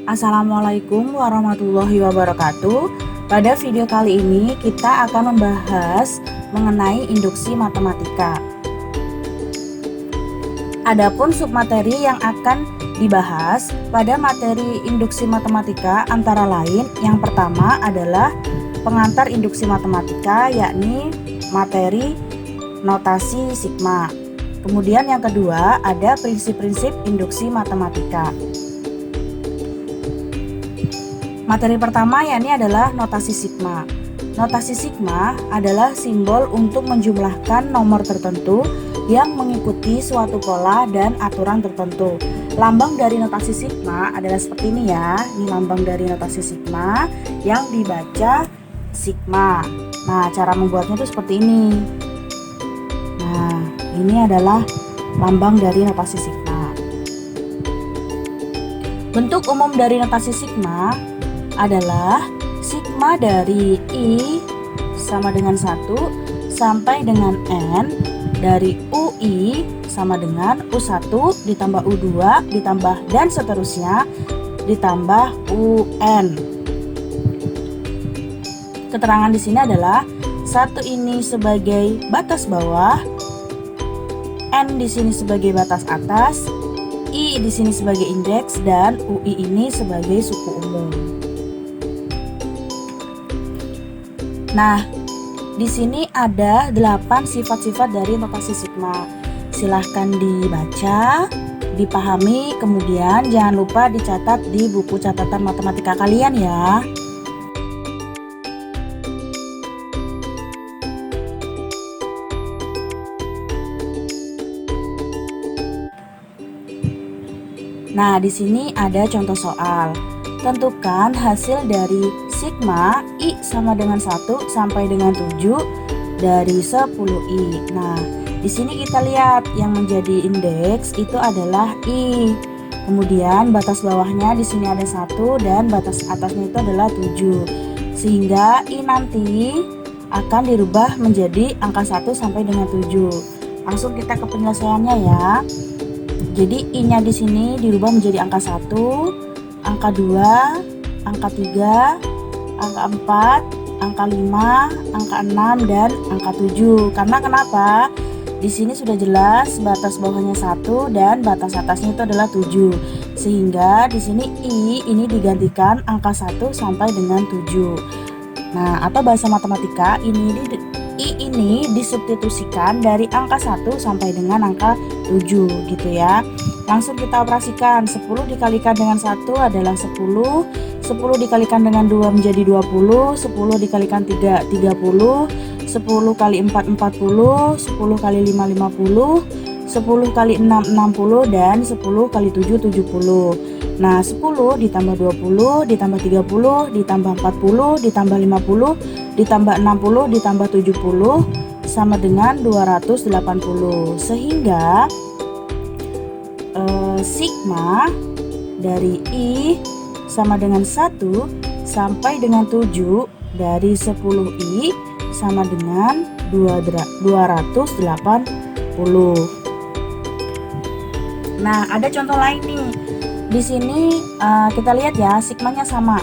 Assalamualaikum warahmatullahi wabarakatuh. Pada video kali ini kita akan membahas mengenai induksi matematika. Adapun submateri yang akan dibahas pada materi induksi matematika antara lain yang pertama adalah pengantar induksi matematika, yakni materi notasi sigma. Kemudian yang kedua ada prinsip-prinsip induksi matematika. Materi pertama yakni adalah notasi sigma. Notasi sigma adalah simbol untuk menjumlahkan nomor tertentu yang mengikuti suatu pola dan aturan tertentu. Lambang dari notasi sigma adalah seperti ini ya. Ini lambang dari notasi sigma yang dibaca sigma. Nah, cara membuatnya itu seperti ini. Nah, ini adalah lambang dari notasi sigma. Bentuk umum dari notasi sigma adalah sigma dari I sama dengan 1 sampai dengan N dari UI sama dengan U1 ditambah U2 ditambah dan seterusnya ditambah UN. Keterangan di sini adalah 1 ini sebagai batas bawah, N di sini sebagai batas atas, I di sini sebagai indeks dan UI ini sebagai suku umum. Nah, di sini ada 8 sifat-sifat dari notasi sigma. Silahkan dibaca, dipahami, kemudian jangan lupa dicatat di buku catatan matematika kalian ya. Nah, di sini ada contoh soal. Tentukan hasil dari sigma I sama dengan 1 sampai dengan 7 dari 10I. Nah, di sini kita lihat yang menjadi indeks itu adalah I. Kemudian batas bawahnya di sini ada 1 dan batas atasnya itu adalah 7. Sehingga I nanti akan dirubah menjadi angka 1 sampai dengan 7. Langsung kita ke penyelesaiannya ya. Jadi I-nya di sini dirubah menjadi angka 1, angka 2, angka 3, angka 4, angka 5, angka 6 dan angka 7. Karena kenapa? Di sini sudah jelas batas bawahnya 1 dan batas atasnya itu adalah 7. Sehingga di sini I ini digantikan angka 1 sampai dengan 7. Nah, atau bahasa matematika I ini disubstitusikan dari angka 1 sampai dengan angka 7 gitu ya. Langsung kita operasikan. 10 dikalikan dengan 1 adalah 10, 10 dikalikan dengan 2 menjadi 20, 10 dikalikan 3 30, 10 kali 4 40, 10 kali 5 50, 10 kali 6 60 dan 10 kali 7 70. Nah, 10 ditambah 20 ditambah 30 ditambah 40 ditambah 50 ditambah 60 ditambah 70 sama dengan 280. Sehingga sigma dari I sama dengan 1 sampai dengan 7 dari 10I sama dengan 280. Nah, ada contoh lain nih. Di sini kita lihat ya, sigmanya sama,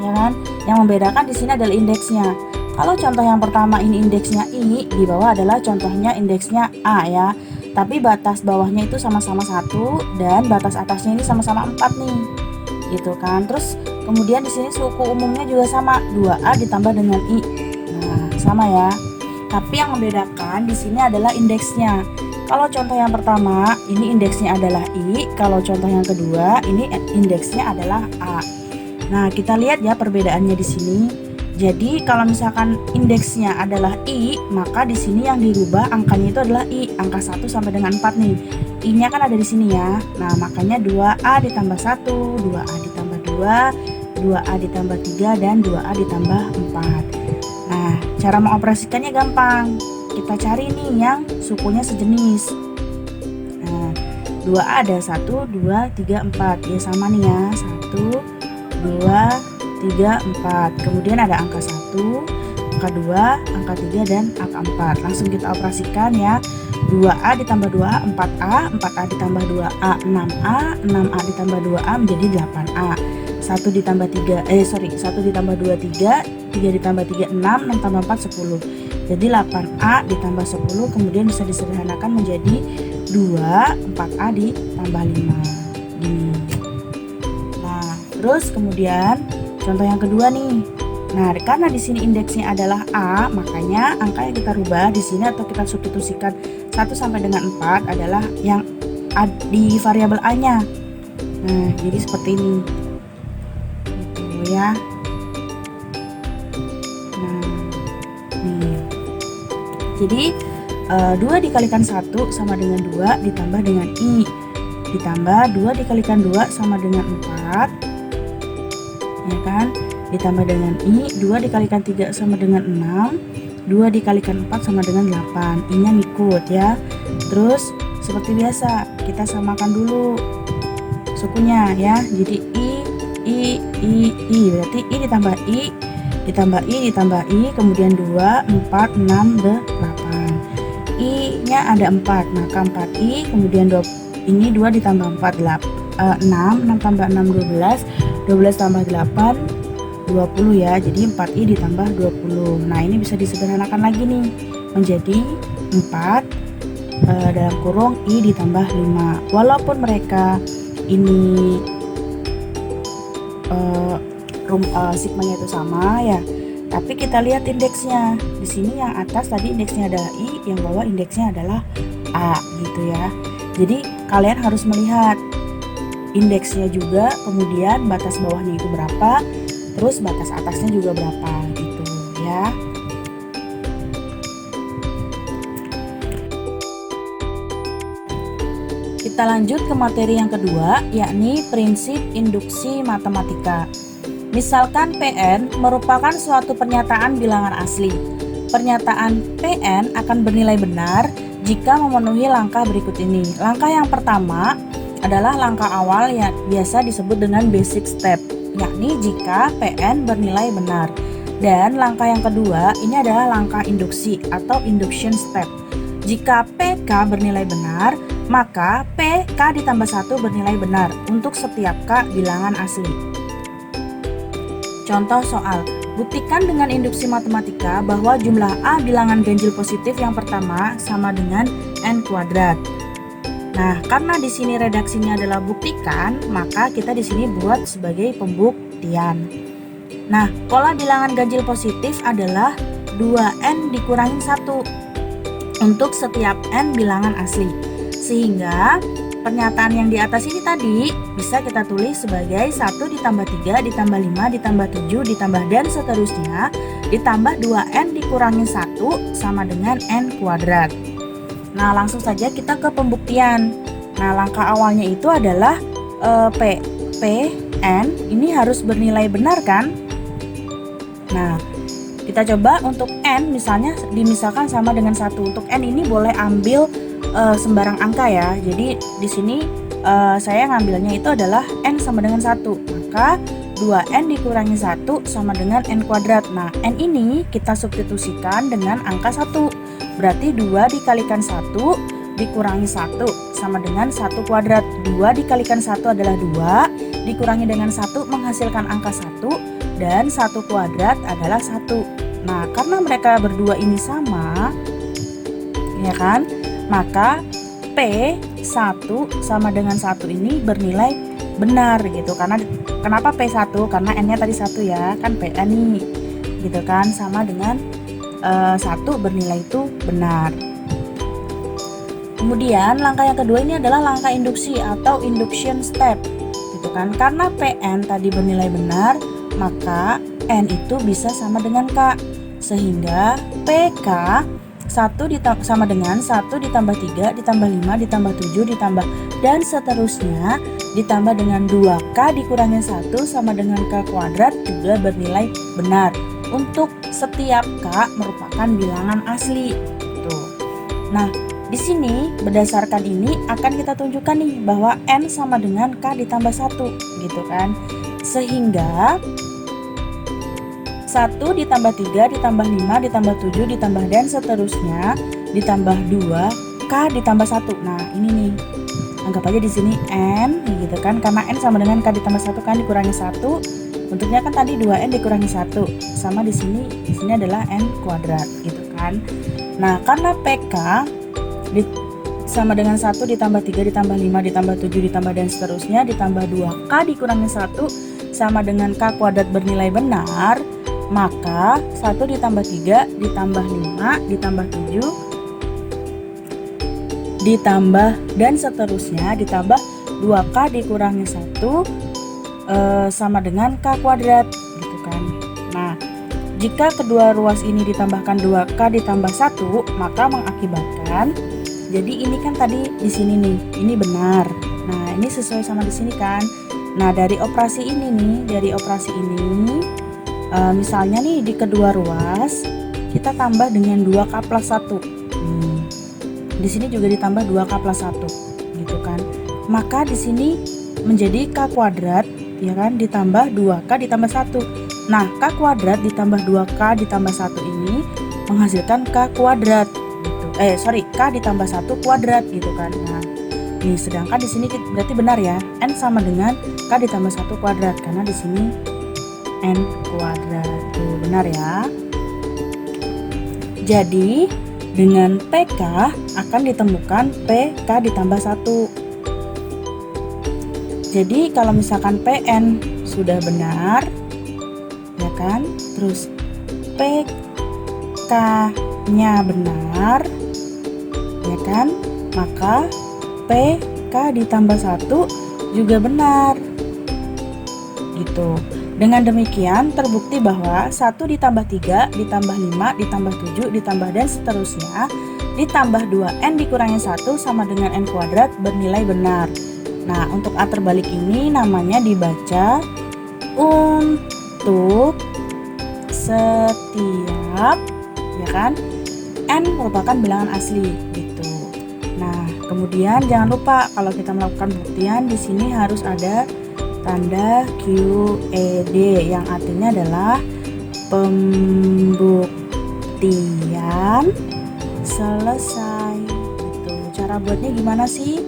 ya kan? Yang membedakan di sini adalah indeksnya. Kalau contoh yang pertama ini indeksnya I, di bawah adalah contohnya indeksnya A ya. Tapi batas bawahnya itu sama-sama 1 dan batas atasnya ini sama-sama 4 nih. Gitu kan. Terus kemudian di sini suku umumnya juga sama, 2A ditambah dengan I. Nah, sama ya. Tapi yang membedakan di sini adalah indeksnya. Kalau contoh yang pertama ini indeksnya adalah I, kalau contoh yang kedua ini indeksnya adalah A. Nah, kita lihat ya perbedaannya di sini. Jadi kalau misalkan indeksnya adalah I, maka di sini yang dirubah angkanya itu adalah I, angka 1 sampai dengan 4 nih. I-nya kan ada di sini ya. Nah, makanya 2A ditambah 1, 2A ditambah 2, 2A ditambah 3 dan 2A ditambah 4. Nah, cara mengoperasikannya gampang. Kita cari nih yang sukunya sejenis. Nah, 2A ada 1, 2, 3, 4. Ya sama nih ya. 1, 2, 3, 4. Kemudian ada angka 1, angka 2, angka 3 dan angka 4. Langsung kita operasikan ya. 2A ditambah 2A 4A, 4A ditambah 2A 6A, 6A ditambah 2A menjadi 8A. 1 ditambah 3, 1 ditambah 2, 3 ditambah 3, 6 tambah 4, 10. Jadi 8A ditambah 10 kemudian bisa disederhanakan menjadi 2, 4A ditambah 5. Gini. Nah, terus kemudian contoh yang kedua nih. Nah, karena di sini indeksnya adalah A, makanya angka yang kita rubah di sini atau kita substitusikan 1 sampai dengan 4 adalah yang di variabel A-nya. Nah, jadi seperti ini. Gitu ya. Nah, nih. Jadi 2 dikalikan 1 sama dengan 2 ditambah dengan I. Ditambah 2 dikalikan 2 sama dengan 4. Ya kan? Ditambah dengan I, 2 dikalikan 3 sama dengan 6, 2 dikalikan 4 sama dengan 8. I-nya ngikut ya. Terus seperti biasa kita samakan dulu sukunya ya. Jadi I berarti I ditambah I ditambah I ditambah I, kemudian 2, 4, 6, 8. I-nya ada 4, maka 4I, kemudian ini 2 ditambah 4, 6 tambah 6, 12 tambah 8, 20 ya. Jadi 4I ditambah 20. Nah, ini bisa disederhanakan lagi nih menjadi 4 dalam kurung I ditambah 5. Walaupun mereka ini sigmanya itu sama ya, tapi kita lihat indeksnya. Di sini yang atas tadi indeksnya adalah I, yang bawah indeksnya adalah A gitu ya. Jadi kalian harus melihat indeksnya juga, kemudian batas bawahnya itu berapa, terus batas atasnya juga berapa gitu ya. Kita lanjut ke materi yang kedua, yakni prinsip induksi matematika. Misalkan Pn merupakan suatu pernyataan bilangan asli. Pernyataan Pn akan bernilai benar jika memenuhi langkah berikut ini. Langkah yang pertama adalah langkah awal yang biasa disebut dengan basic step, yakni jika Pn bernilai benar. Dan langkah yang kedua ini adalah langkah induksi atau induction step. Jika PK bernilai benar, maka PK ditambah 1 bernilai benar untuk setiap K bilangan asli. Contoh soal, buktikan dengan induksi matematika bahwa jumlah A bilangan ganjil positif yang pertama sama dengan N kuadrat. Nah, karena di sini redaksinya adalah buktikan, maka kita di sini buat sebagai pembuktian. Nah, pola bilangan ganjil positif adalah 2N dikurangi 1 untuk setiap N bilangan asli. Sehingga pernyataan yang di atas ini tadi bisa kita tulis sebagai 1 ditambah 3 ditambah 5 ditambah 7 ditambah dan seterusnya ditambah 2N dikurangi 1 sama dengan N kuadrat. Nah, langsung saja kita ke pembuktian. Nah, langkah awalnya itu adalah N ini harus bernilai benar kan? Nah, kita coba untuk N misalnya dimisalkan sama dengan 1. Untuk N ini boleh ambil sembarang angka ya. Jadi di sini saya ngambilnya itu adalah N sama dengan 1. Maka 2N dikurangi 1 sama dengan N kuadrat. Nah, N ini kita substitusikan dengan angka 1. Berarti 2 dikalikan 1 dikurangi 1 sama dengan 1 kuadrat. 2 dikalikan 1 adalah 2, dikurangi dengan 1 menghasilkan angka 1, dan 1 kuadrat adalah 1. Nah, karena mereka berdua ini sama, ya kan? Maka P1 sama dengan 1 ini bernilai benar gitu. Karena kenapa P1? Karena N-nya tadi 1 ya, kan PN nih. Gitu kan, sama dengan 1 bernilai itu benar. Kemudian langkah yang kedua ini adalah langkah induksi atau induction step. Gitu kan. Karena PN tadi bernilai benar, maka N itu bisa sama dengan K. Sehingga PK 1 sama dengan 1 ditambah 3 ditambah 5 ditambah 7 ditambah dan seterusnya ditambah dengan 2K dikurangi 1 sama dengan K kuadrat juga bernilai benar untuk setiap K merupakan bilangan asli. Tuh. Nah, di sini berdasarkan ini akan kita tunjukkan nih bahwa N sama dengan K ditambah 1 gitu kan. Sehingga 1 ditambah 3 ditambah 5 ditambah 7 ditambah dan seterusnya ditambah 2 K ditambah 1. Nah, ini nih anggap aja di sini n gitu kan, karena n sama dengan k ditambah 1 kan dikurangi 1. Bentuknya kan tadi 2n dikurangi 1, sama di sini adalah n kuadrat gitu kan. Nah, karena PK sama dengan 1 ditambah 3 ditambah 5 ditambah 7 ditambah dan seterusnya ditambah 2k dikurangi 1 sama dengan k kuadrat bernilai benar, maka 1 ditambah 3 ditambah 5 ditambah 7 ditambah dan seterusnya ditambah 2k dikurangi 1 sama dengan k kuadrat gitu kan. Nah, jika kedua ruas ini ditambahkan 2k ditambah 1, maka mengakibatkan, jadi ini kan tadi di sini nih, ini benar. Nah, ini sesuai sama di sini kan. Nah, dari operasi ini misalnya nih di kedua ruas kita tambah dengan 2k plus 1. Di sini juga ditambah 2k plus 1 gitu kan. Maka di sini menjadi k kuadrat ya kan, ditambah 2k ditambah 1. Nah, k kuadrat ditambah 2k ditambah 1 ini menghasilkan k kuadrat gitu. K ditambah 1 kuadrat gitu kan. Nah, ini sedangkan di sini berarti benar ya, n sama dengan k ditambah 1 kuadrat karena di sini n kuadrat. Tuh, benar ya. Jadi dengan PK akan ditemukan PK ditambah 1. Jadi kalau misalkan PN sudah benar ya kan, terus PK-nya benar ya kan, maka PK ditambah 1 juga benar gitu. Dengan demikian terbukti bahwa 1 ditambah 3 ditambah 5 ditambah 7 ditambah dan seterusnya ditambah 2n dikurangi 1 sama dengan n kuadrat bernilai benar. Nah, untuk A terbalik ini namanya dibaca untuk setiap ya kan n merupakan bilangan asli gitu. Nah, kemudian jangan lupa kalau kita melakukan pembuktian di sini harus ada tanda QED yang artinya adalah pembuktian selesai gitu. Cara buatnya gimana sih?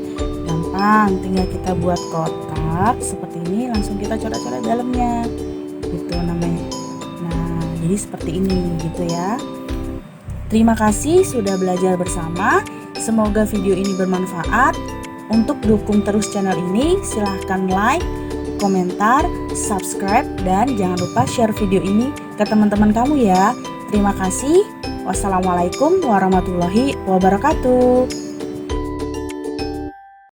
Gampang, tinggal kita buat kotak seperti ini, langsung kita coret-coret dalamnya gitu namanya. Nah, jadi seperti ini gitu ya. Terima kasih sudah belajar bersama. Semoga video ini bermanfaat. Untuk dukung terus channel ini, silahkan like, komentar, subscribe, dan jangan lupa share video ini ke teman-teman kamu ya. Terima kasih. Wassalamualaikum warahmatullahi wabarakatuh.